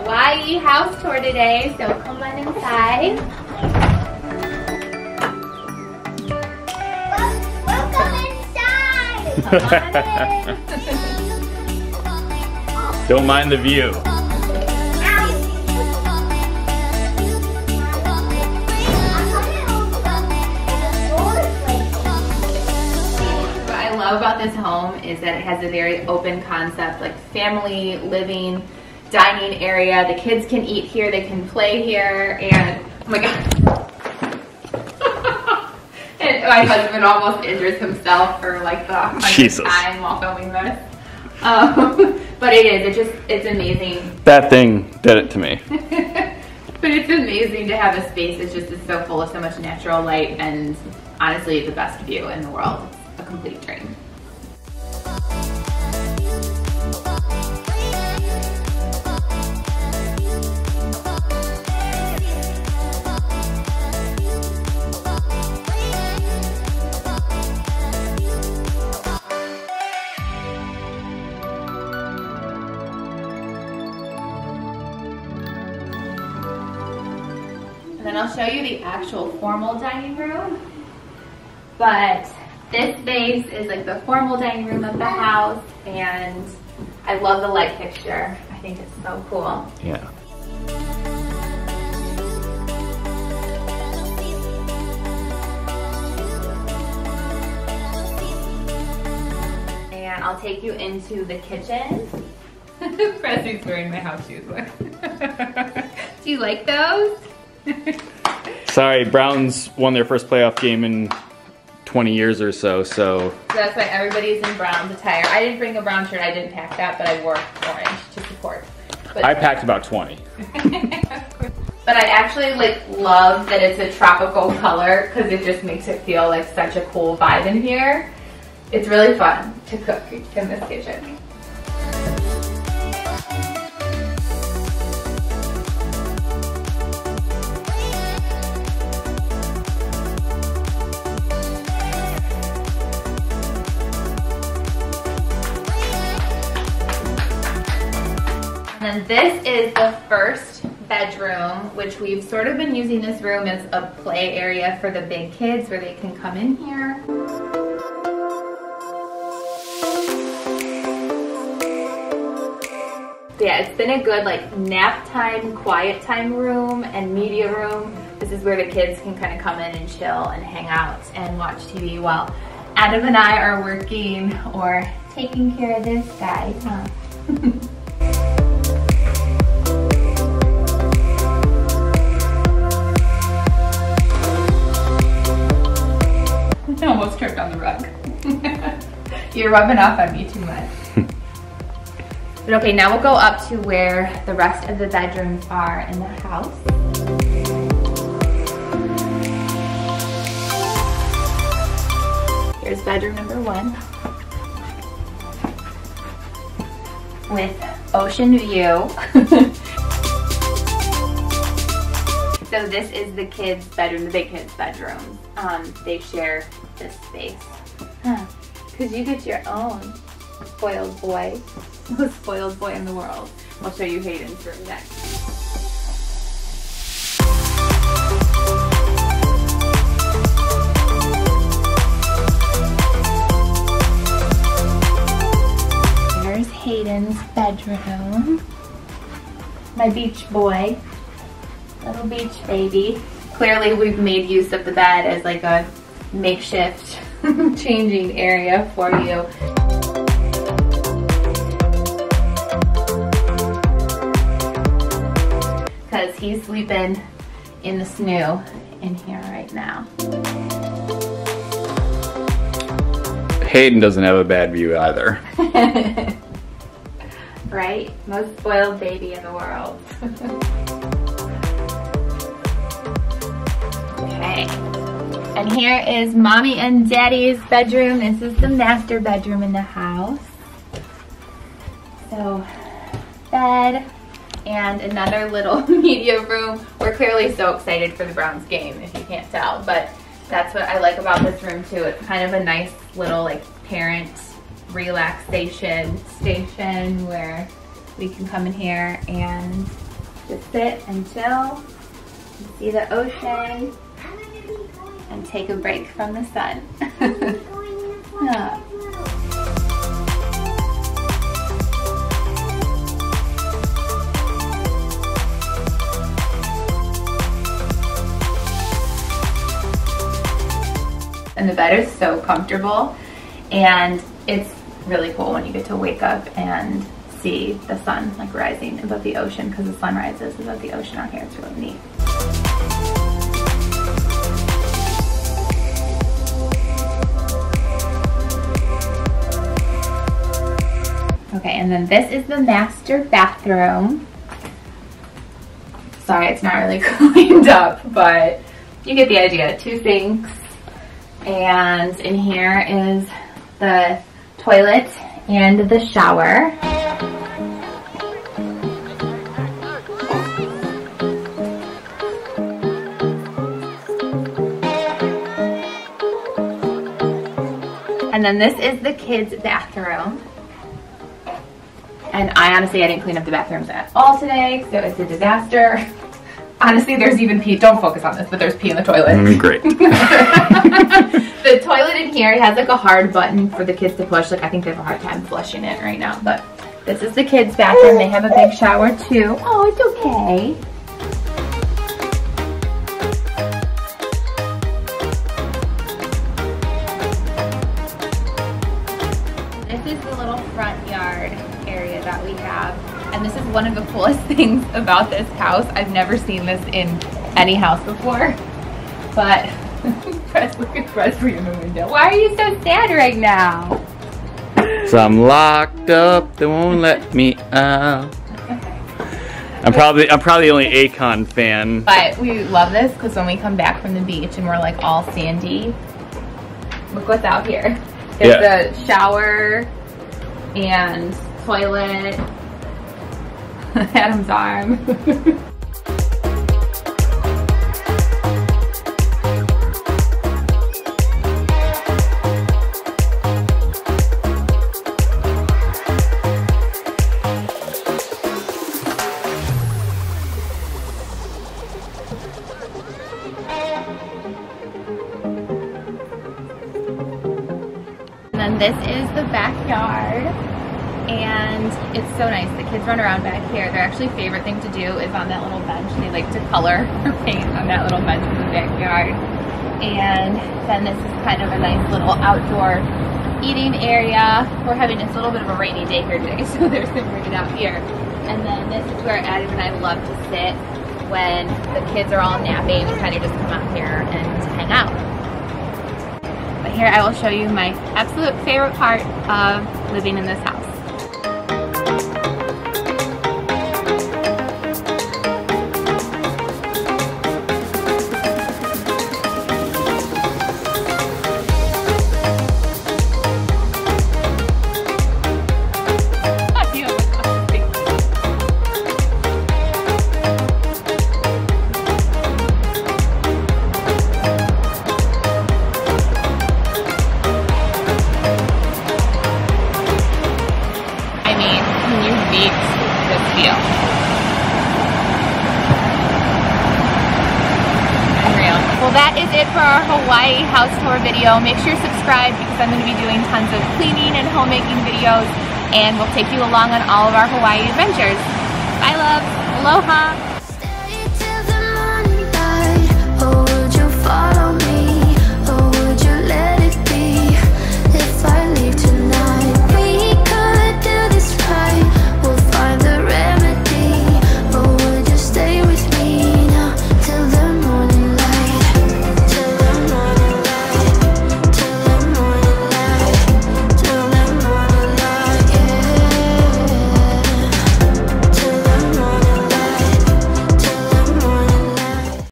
Hawaii house tour today, so come on inside. Welcome inside! Come on in. Don't mind the view. About this home is that it has a very open concept, like family living, dining area. The kids can eat here, they can play here, and oh my god. And my husband almost injures himself for like the 100th time while filming this. But it's amazing. That thing did it to me. But it's amazing to have a space that's just so full of so much natural light and honestly the best view in the world. A complete dream. And then I'll show you the actual formal dining room. But this space is like the formal dining room of the house, and I love the light fixture. I think it's so cool. Yeah. And I'll take you into the kitchen. Presley's wearing my house shoes. Do you like those? Sorry, Browns won their first playoff game in 20 years or so, so that's why everybody's in Browns attire. I didn't bring a brown shirt, I didn't pack that, but I wore orange to support. But I packed about 20. But I actually like love that it's a tropical color because it just makes it feel like such a cool vibe in here. It's really fun to cook in this kitchen. And this is the first bedroom, which we've sort of been using this room as a play area for the big kids where they can come in here. Yeah, it's been a good like nap time, quiet time room and media room. This is where the kids can kind of come in and chill and hang out and watch TV while Adam and I are working or taking care of this guy, huh? I almost tripped on the rug. You're rubbing off on me too much. But okay, now we'll go up to where the rest of the bedrooms are in the house. Here's bedroom number 1 with ocean view. So this is the kids' bedroom, the big kids' bedroom. They share this space. Because you get your own spoiled boy. The spoiled boy in the world. I'll show you Hayden's room next. Here's Hayden's bedroom. My beach boy. Little beach baby. Clearly we've made use of the bed as like a makeshift changing area for you. Because he's sleeping in the snoo in here right now. Hayden doesn't have a bad view either. Right? Most spoiled baby in the world. Okay. And here is Mommy and Daddy's bedroom. This is the master bedroom in the house. So, bed and another little media room. We're clearly so excited for the Browns game, if you can't tell, but that's what I like about this room too. It's kind of a nice little like parent relaxation station where we can come in here and Just sit and chill, see the ocean, and take a break from the sun. Yeah. And the bed is so comfortable, and it's really cool when you get to wake up and see the sun like rising above the ocean, because the sun rises above the ocean out here. It's really neat. Okay, and then this is the master bathroom. Sorry, it's not really cleaned up, but you get the idea. 2 sinks, and in here is the toilet and the shower. And then this is the kids' bathroom. And I didn't clean up the bathrooms at all today, so it's a disaster. Honestly, there's even pee. Don't focus on this, but there's pee in the toilet. Great. The toilet in here has like a hard button for the kids to push. Like, I think they have a hard time flushing it right now. But this is the kids' bathroom. They have a big shower too. Oh, it's okay. This is the little front yard area that we have. And this is one of the coolest things about this house. I've never seen this in any house before. But look at Presley in the window. Why are you so sad right now? So I'm locked up, they won't let me out. I'm probably the only Akon fan. But we love this because when we come back from the beach and we're like all sandy, look what's out here. There's the shower and toilet. Adam's arm. And then this is the backyard, and it's so nice. The kids run around back here. Their actually favorite thing to do is on that little bench. They like to color or paint on that little bench in the backyard. And then this is kind of a nice little outdoor eating area. We're having just a little bit of a rainy day here today, so there's some rain out here. And then this is where Adam and I love to sit when the kids are all napping and kind of just come out here and hang out. But here I will show you my absolute favorite part of living in this house. Well, that is it for our Hawaii house tour video. Make sure you're subscribed because I'm going to be doing tons of cleaning and homemaking videos, and we'll take you along on all of our Hawaii adventures. Bye, loves. Aloha.